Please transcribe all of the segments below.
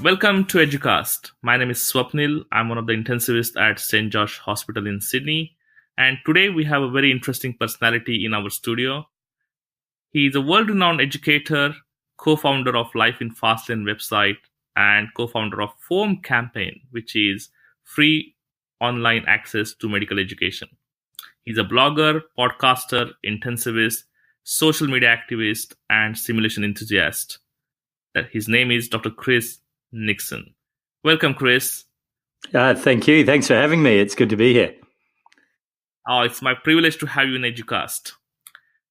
Welcome to Educast. My name is Swapnil. I'm one of the intensivists at St. George Hospital in Sydney. And today we have a very interesting personality in our studio. He is a world-renowned educator, co-founder of Life in Fastlane website, and co-founder of FOAM campaign, which is free online access to medical education. He's a blogger, podcaster, intensivist, social media activist, and simulation enthusiast. His name is Dr. Chris Nickson. Welcome, Chris. Thank you. Thanks for having me. It's good to be here. Oh, it's my privilege to have you in Educast.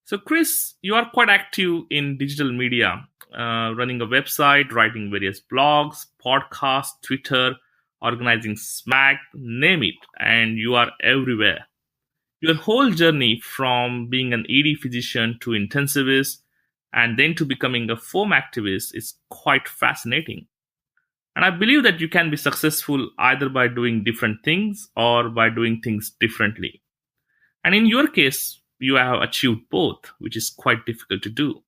So, Chris, you are quite active in digital media, running a website, writing various blogs, podcasts, Twitter, organizing SMAC, name it, and you are everywhere. Your whole journey from being an ED physician to intensivist and then to becoming a FOAM activist is quite fascinating. And I believe that you can be successful either by doing different things or by doing things differently. And in your case, you have achieved both, which is quite difficult to do.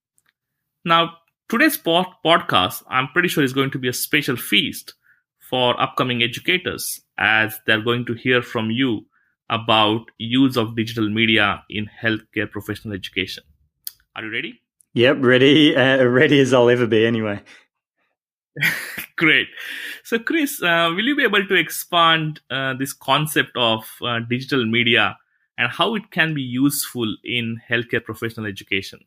Now, today's podcast, I'm pretty sure, is going to be a special feast for upcoming educators, as they're going to hear from you about use of digital media in healthcare professional education. Are you ready? Yep, ready as I'll ever be anyway. Great. So, Chris, will you be able to expand this concept of digital media and how it can be useful in healthcare professional education?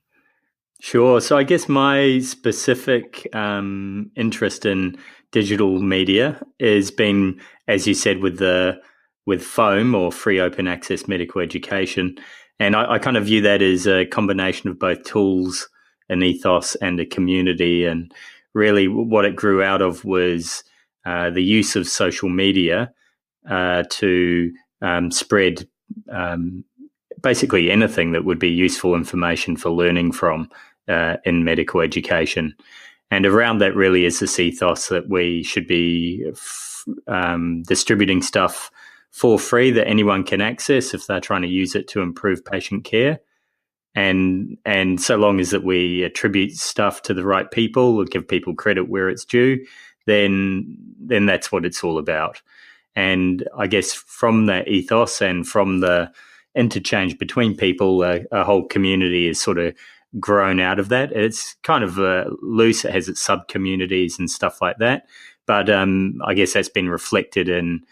Sure. So I guess my specific interest in digital media has been, as you said, with FOAM, or free open access medical education. And I kind of view that as a combination of both tools, an ethos, and a community. And really what it grew out of was the use of social media to spread basically anything that would be useful information for learning from in medical education. And around that really is this ethos that we should be distributing stuff for free that anyone can access if they're trying to use it to improve patient care. And so long as that we attribute stuff to the right people or give people credit where it's due, then that's what it's all about. And I guess from that ethos and from the interchange between people, a whole community is sort of grown out of that. It's kind of loose. It has its sub-communities and stuff like that. But I guess that's been reflected in,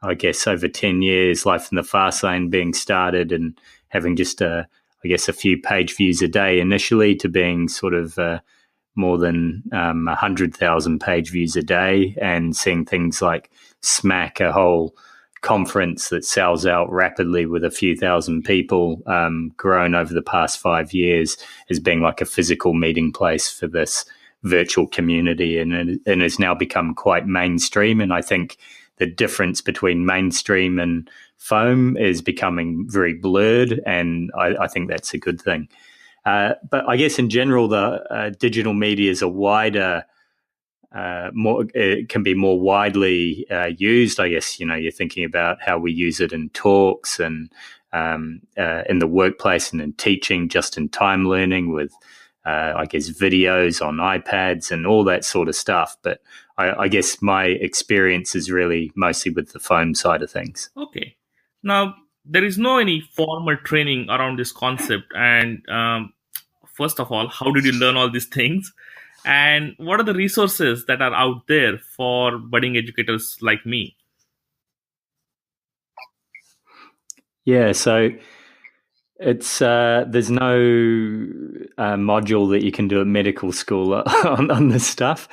I guess, over 10 years, Life in the Fastlane being started and having just a few page views a day initially to being sort of more than 100,000 page views a day, and seeing things like SMAC, a whole conference that sells out rapidly with a few thousand people, grown over the past 5 years as being like a physical meeting place for this virtual community, and has now become quite mainstream. And I think the difference between mainstream and FOAM is becoming very blurred, and I think that's a good thing. But I guess in general, the digital media is a wider, it can be more widely used. I guess, you're thinking about how we use it in talks and in the workplace and in teaching, just-in-time learning with, I guess, videos on iPads and all that sort of stuff. But I guess my experience is really mostly with the FOAM side of things. Okay. Now, there is no any formal training around this concept. And first of all, how did you learn all these things? And what are the resources that are out there for budding educators like me? Yeah, so it's there's no module that you can do at medical school on this stuff.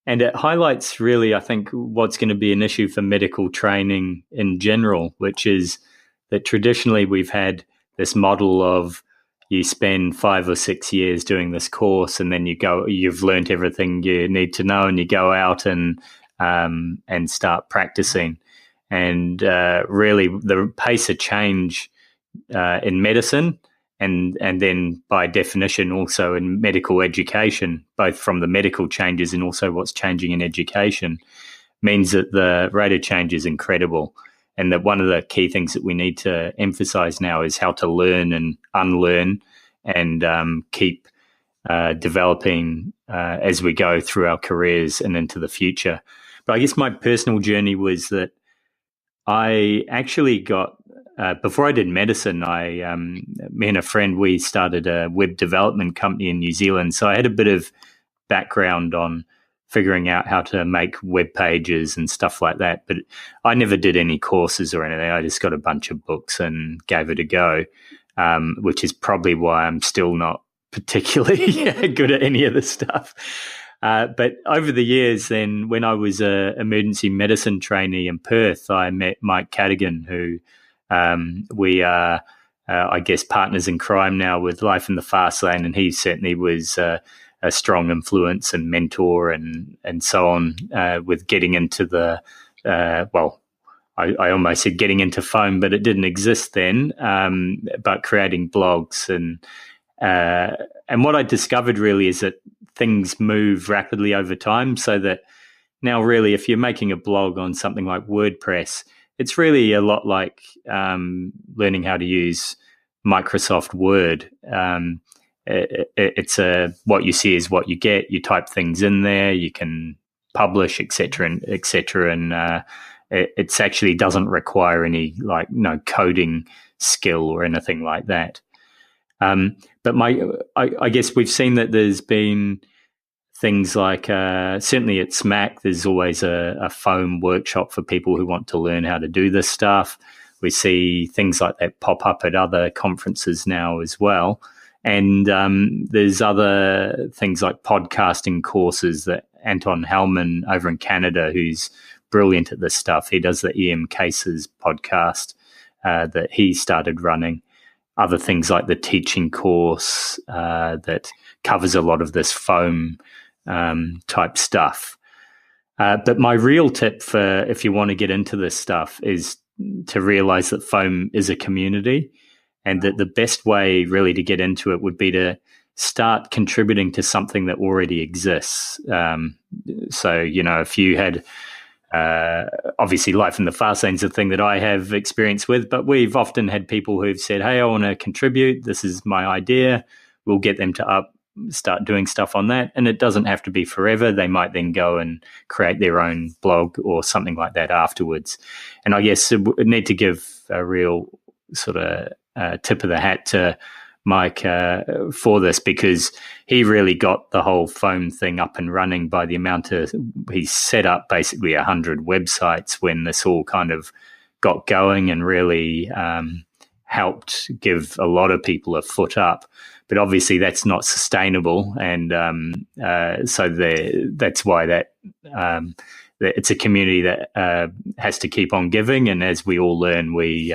And it highlights really, I think, what's going to be an issue for medical training in general, which is that traditionally we've had this model of you spend 5 or 6 years doing this course, and then you've learned everything you need to know, and you go out and start practicing. And really, the pace of change in medicine, and then by definition also in medical education, both from the medical changes and also what's changing in education, means that the rate of change is incredible. And that one of the key things that we need to emphasize now is how to learn and unlearn and keep developing as we go through our careers and into the future. But I guess my personal journey was that I actually got, before I did medicine, me and a friend, we started a web development company in New Zealand. So I had a bit of background on figuring out how to make web pages and stuff like that. But I never did any courses or anything. I just got a bunch of books and gave it a go, which is probably why I'm still not particularly good at any of this stuff. But over the years, then, when I was a emergency medicine trainee in Perth, I met Mike Cadigan, who we are, I guess, partners in crime now with Life in the Fast Lane, and he certainly was a strong influence and mentor and so on with getting into the, I almost said getting into foam, but it didn't exist then, but creating blogs. And what I discovered really is that things move rapidly over time, so that now really if you're making a blog on something like WordPress, it's really a lot like learning how to use Microsoft Word. It's what you see is what you get. You type things in there, you can publish, etc., and it actually doesn't require any coding skill or anything like that. But I guess we've seen that there's been things like certainly at SMAC, there's always a foam workshop for people who want to learn how to do this stuff. We see things like that pop up at other conferences now as well. And there's other things like podcasting courses that Anton Hellman over in Canada, who's brilliant at this stuff, he does the EM Cases podcast that he started running. Other things like the teaching course that covers a lot of this foam type stuff. But my real tip for if you want to get into this stuff is to realize that foam is a community, and that the best way really to get into it would be to start contributing to something that already exists. So, if you had obviously Life in the Fast Lane is a thing that I have experience with, but we've often had people who've said, hey, I want to contribute. This is my idea. We'll get them to start doing stuff on that. And it doesn't have to be forever. They might then go and create their own blog or something like that afterwards. And I guess we need to give a real sort of tip of the hat to Mike for this, because he really got the whole foam thing up and running by the amount of, he set up basically 100 websites when this all kind of got going, and really helped give a lot of people a foot up. But obviously that's not sustainable, and so that's why that it's a community that has to keep on giving, and as we all learn, we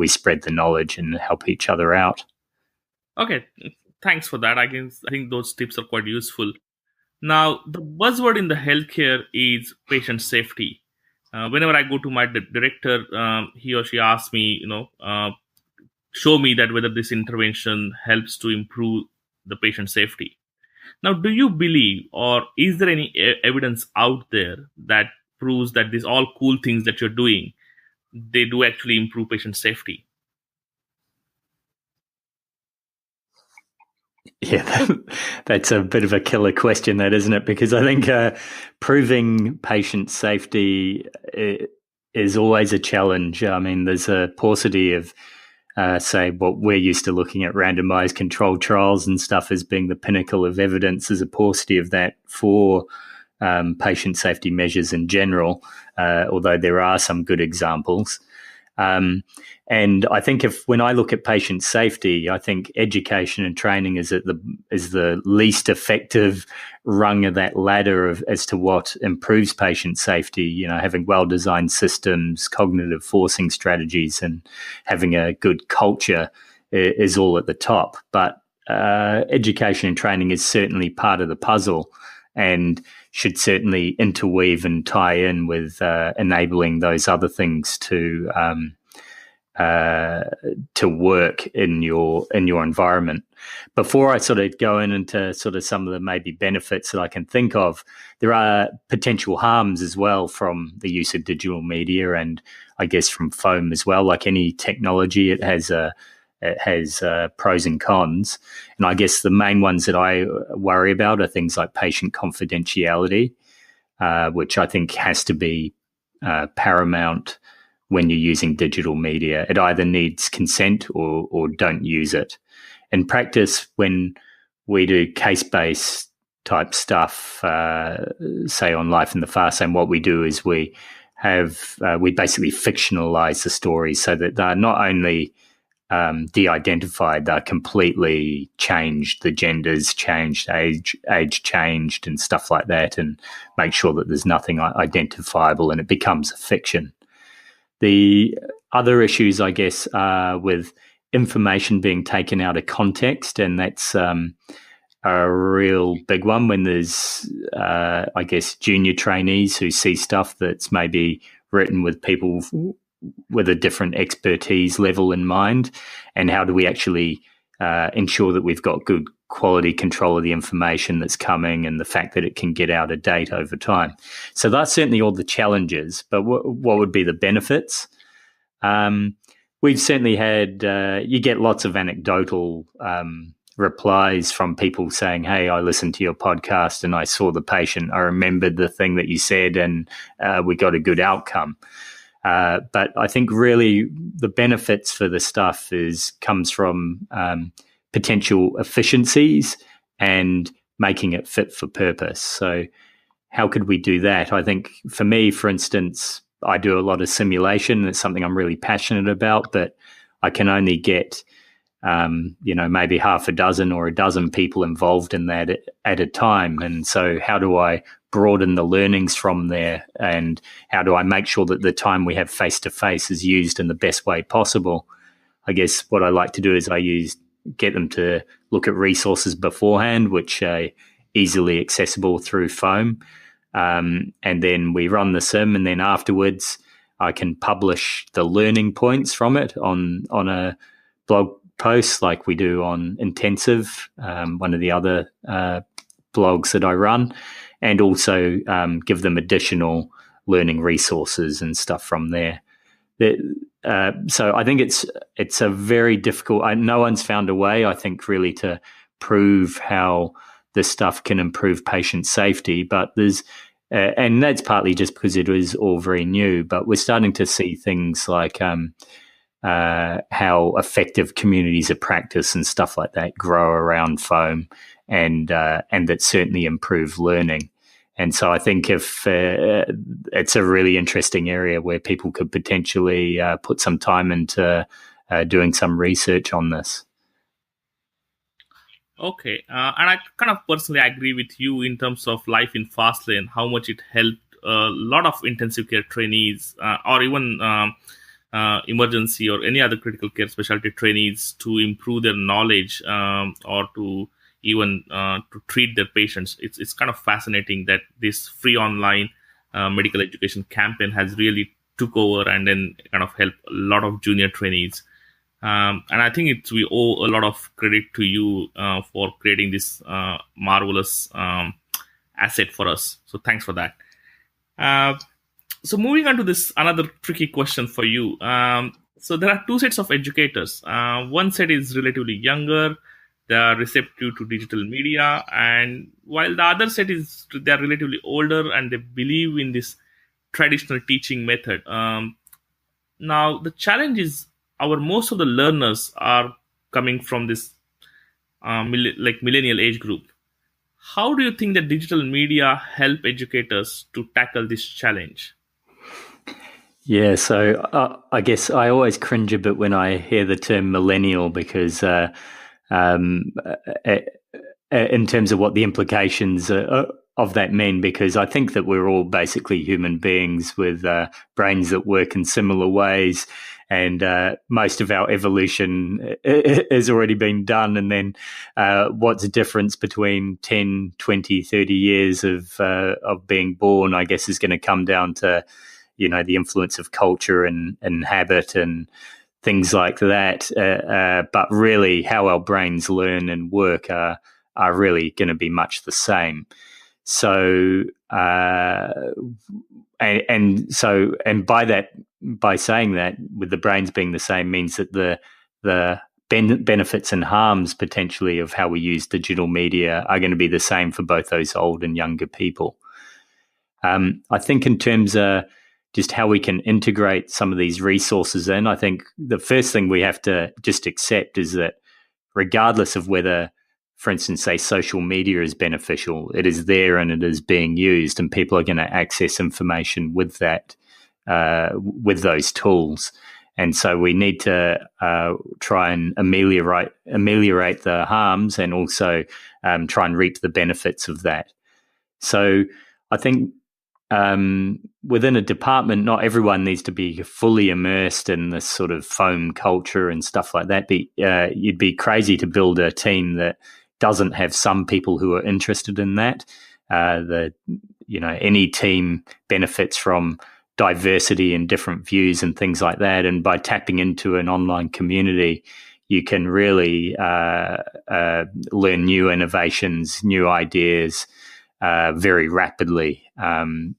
spread the knowledge and help each other out. Okay, thanks for that. I think those tips are quite useful. Now, the buzzword in the healthcare is patient safety. Whenever I go to my director, he or she asks me, show me that whether this intervention helps to improve the patient safety. Now, do you believe, or is there any evidence out there that proves that these all cool things that you're doing, they do actually improve patient safety? Yeah, that's a bit of a killer question, that, isn't it? Because I think proving patient safety is always a challenge. I mean, there's a paucity of, say, what we're used to looking at randomized controlled trials and stuff as being the pinnacle of evidence. There's a paucity of that for patient safety measures in general, although there are some good examples. And I think when I look at patient safety, I think education and training is the least effective rung of that ladder as to what improves patient safety. Having well-designed systems, cognitive forcing strategies, and having a good culture is all at the top. But education and training is certainly part of the puzzle, and should certainly interweave and tie in with enabling those other things to work in your environment. Before I sort of go into sort of some of the maybe benefits that I can think of, there are potential harms as well from the use of digital media, and I guess from foam as well. Like any technology, it has a it has pros and cons. And I guess the main ones that I worry about are things like patient confidentiality, which I think has to be paramount when you're using digital media. It either needs consent or don't use it. In practice, when we do case-based type stuff, say on Life in the Fast Lane, what we do is we basically fictionalize the stories so that they're not only de-identified, they're completely changed. The gender's changed, age changed, and stuff like that, and make sure that there's nothing identifiable, and it becomes a fiction. The other issues, I guess, are with information being taken out of context, and that's a real big one when there's, I guess, junior trainees who see stuff that's maybe written with people with a different expertise level in mind, and how do we actually ensure that we've got good quality control of the information that's coming and the fact that it can get out of date over time. So that's certainly all the challenges, but what would be the benefits? We've certainly had, you get lots of anecdotal replies from people saying, hey, I listened to your podcast and I saw the patient, I remembered the thing that you said, and we got a good outcome. But I think really the benefits for the stuff comes from potential efficiencies and making it fit for purpose. So how could we do that? I think for me, for instance, I do a lot of simulation. It's something I'm really passionate about, but I can only get maybe half a dozen or a dozen people involved in that at a time. And so how do I broaden the learnings from there, and how do I make sure that the time we have face-to-face is used in the best way possible? I guess what I like to do is get them to look at resources beforehand, which are easily accessible through Foam. And then we run the sim, and then afterwards I can publish the learning points from it on a blog post like we do on Intensive, one of the other blogs that I run, and also give them additional learning resources and stuff from there. So I think it's a very difficult. No one's found a way, I think, really to prove how this stuff can improve patient safety. But there's, and that's partly just because it is all very new. But we're starting to see things like how effective communities of practice and stuff like that grow around Foam, and that certainly improve learning. And so I think if it's a really interesting area where people could potentially put some time into doing some research on this. Okay, and I kind of personally agree with you in terms of Life in Fastlane, how much it helped a lot of intensive care trainees or even emergency or any other critical care specialty trainees to improve their knowledge or to even to treat their patients. It's kind of fascinating that this free online medical education campaign has really took over and then kind of helped a lot of junior trainees. And I think we owe a lot of credit to you for creating this marvelous asset for us. So thanks for that. So moving on to this, another tricky question for you. So there are two sets of educators. One set is relatively younger. They are receptive to digital media. And while the other set they are relatively older and they believe in this traditional teaching method. Now, the challenge is most of the learners are coming from this millennial age group. How do you think that digital media help educators to tackle this challenge? Yeah, so I guess I always cringe a bit when I hear the term millennial because in terms of what the implications of that mean, because I think that we're all basically human beings with brains that work in similar ways, and most of our evolution has already been done. And then what's the difference between 10, 20, 30 years of being born, I guess, is going to come down to, the influence of culture and habit and things like that. But really how our brains learn and work are really going to be much the same. So, by saying that, with the brains being the same, means that the benefits and harms potentially of how we use digital media are going to be the same for both those old and younger people. I think in terms of just how we can integrate some of these resources in, I think the first thing we have to just accept is that regardless of whether, for instance, say social media is beneficial, it is there and it is being used, and people are going to access information with that, with those tools. And so we need to try and ameliorate the harms and also try and reap the benefits of that. So I think within a department, not everyone needs to be fully immersed in this sort of foam culture and stuff like that. But you'd be crazy to build a team that doesn't have some people who are interested in that. Any team benefits from diversity and different views and things like that. And by tapping into an online community, you can really learn new innovations, new ideas very rapidly, and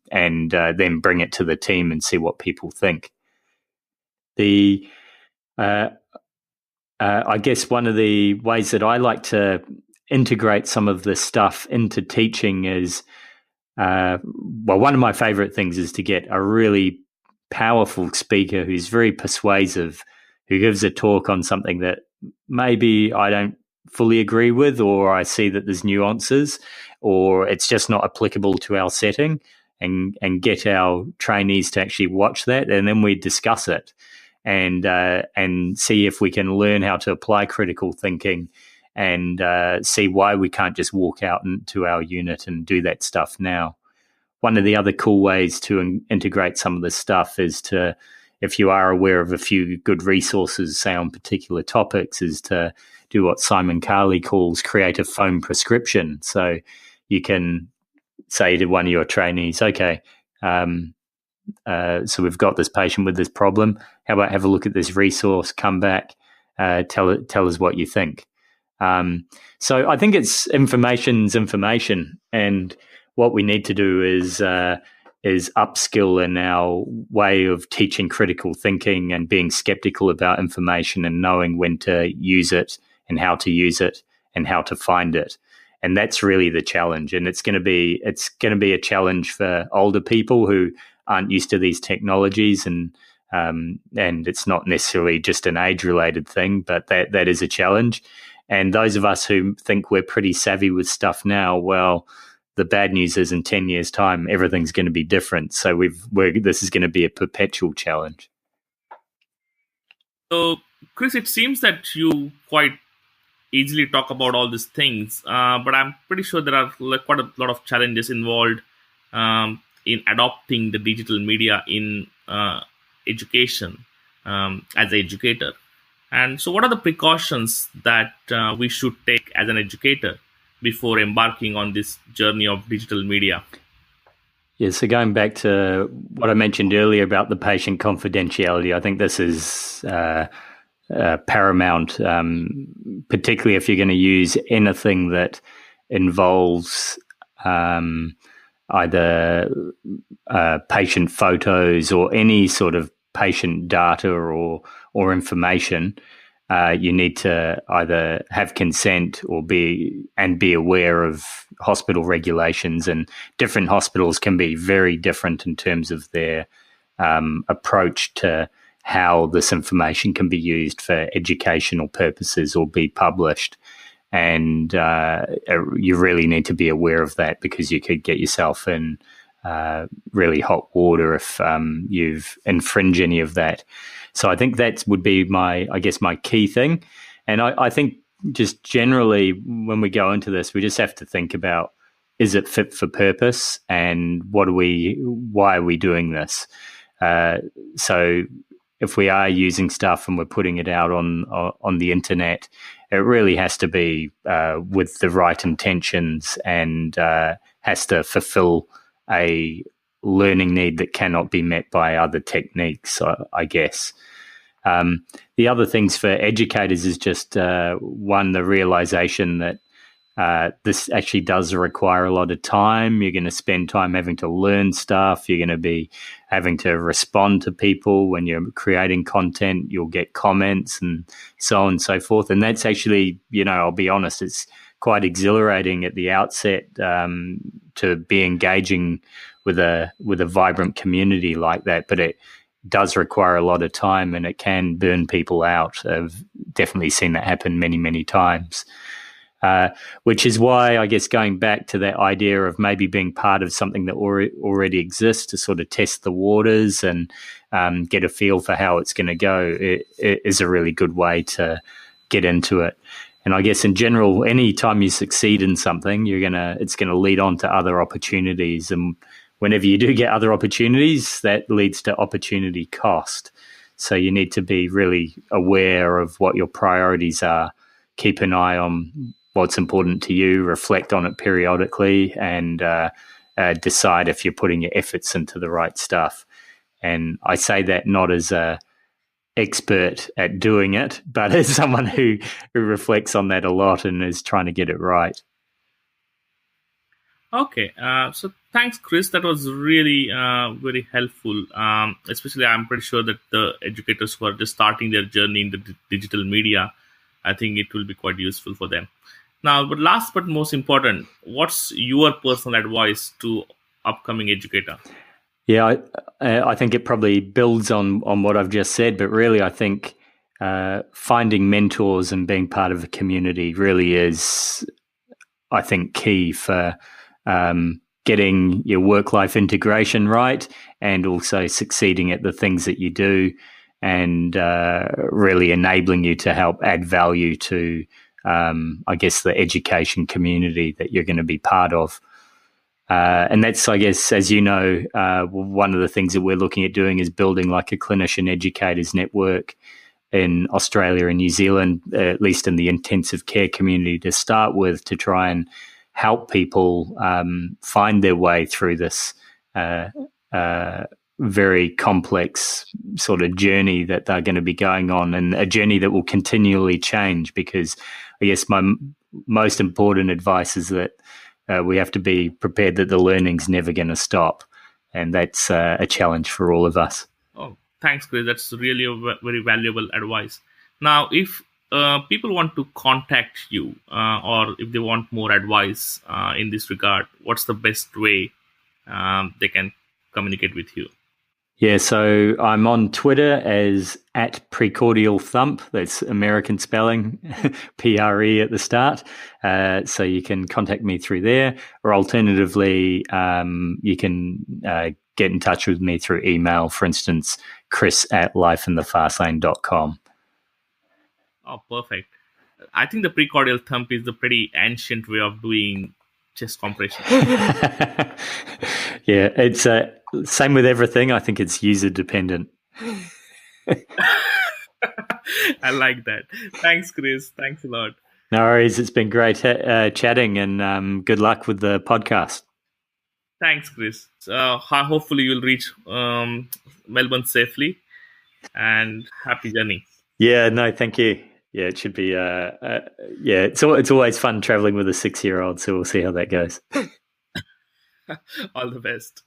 then bring it to the team and see what people think. I guess one of the ways that I like to integrate some of this stuff into teaching is, one of my favorite things is to get a really powerful speaker who's very persuasive, who gives a talk on something that maybe I don't fully agree with, or I see that there's nuances, or it's just not applicable to our setting, and get our trainees to actually watch that, and then we discuss it and see if we can learn how to apply critical thinking, and see why we can't just walk out into our unit and do that stuff now. One of the other cool ways to integrate some of this stuff is to, if you are aware of a few good resources, say on particular topics, is to do what Simon Carley calls creative foam prescription. So you can say to one of your trainees, okay, so we've got this patient with this problem. How about have a look at this resource, come back, tell us what you think. So I think information's information, and what we need to do is upskill in our way of teaching critical thinking and being skeptical about information and knowing when to use it and how to use it and how to find it. And that's really the challenge. And it's going to be a challenge for older people who aren't used to these technologies, and it's not necessarily just an age-related thing, but that is a challenge. And those of us who think we're pretty savvy with stuff now, well, the bad news is in 10 years' time, everything's going to be different. So this is going to be a perpetual challenge. So, Chris, it seems that you quite easily talk about all these things, but I'm pretty sure there are quite a lot of challenges involved in adopting the digital media in education as an educator. And so what are the precautions that we should take as an educator before embarking on this journey of digital media? Yeah, so going back to what I mentioned earlier about the patient confidentiality, I think this is paramount, particularly if you're going to use anything that involves either patient photos or any sort of patient data or information. You need to either have consent or be aware of hospital regulations, and different hospitals can be very different in terms of their approach to how this information can be used for educational purposes or be published. And you really need to be aware of that, because you could get yourself in really hot water if you've infringed any of that. So I think that would be my key thing. And I think just generally when we go into this, we just have to think about, is it fit for purpose, and why are we doing this? So if we are using stuff and we're putting it out on the internet, it really has to be with the right intentions, and has to fulfill a learning need that cannot be met by other techniques, I guess. The other things for educators is just, one, the realization that this actually does require a lot of time. You're going to spend time having to learn stuff. You're going to be having to respond to people when you're creating content. You'll get comments and so on and so forth. And that's actually, I'll be honest, it's quite exhilarating at the outset to be engaging with a vibrant community like that. But it does require a lot of time, and it can burn people out. I've definitely seen that happen many, many times. Which is why, I guess, going back to that idea of maybe being part of something that already exists to sort of test the waters and get a feel for how it's going to go, it is a really good way to get into it. And I guess in general, any time you succeed in something, it's going to lead on to other opportunities. And whenever you do get other opportunities, that leads to opportunity cost. So you need to be really aware of what your priorities are. Keep an eye on what's important to you, reflect on it periodically, and decide if you're putting your efforts into the right stuff. And I say that not as a expert at doing it, but as someone who reflects on that a lot and is trying to get it right. Okay, so thanks, Chris. That was really very helpful. Especially, I'm pretty sure that the educators who are just starting their journey in the digital media, I think it will be quite useful for them. Now, but last but most important, what's your personal advice to upcoming educator? Yeah, I think it probably builds on what I've just said, but really I think finding mentors and being part of a community really is, I think, key for getting your work-life integration right and also succeeding at the things that you do, and really enabling you to help add value to, I guess, the education community that you're going to be part of. And that's, I guess, as you know, one of the things that we're looking at doing is building like a clinician educators network in Australia and New Zealand, at least in the intensive care community to start with, to try and help people find their way through this very complex sort of journey that they're going to be going on, and a journey that will continually change, because I guess my most important advice is that we have to be prepared that the learning's never going to stop, and that's a challenge for all of us. Oh, thanks, Chris. That's really a very valuable advice. Now, if people want to contact you or if they want more advice in this regard, what's the best way they can communicate with you? Yeah, so I'm on Twitter as @precordial_thump. That's American spelling, PRE at the start. So you can contact me through there, or alternatively, you can get in touch with me through email, for instance, chris@lifeinthefastlane.com. Oh, perfect. I think the precordial thump is a pretty ancient way of doing chest compression. Yeah, it's same with everything. I think it's user dependent. I like that. Thanks, Chris. Thanks a lot. No worries. It's been great chatting, and good luck with the podcast. Thanks, Chris. Hopefully you'll reach Melbourne safely, and happy journey. Yeah, no, thank you. Yeah, it should be, it's always fun traveling with a 6-year-old, so we'll see how that goes. All the best.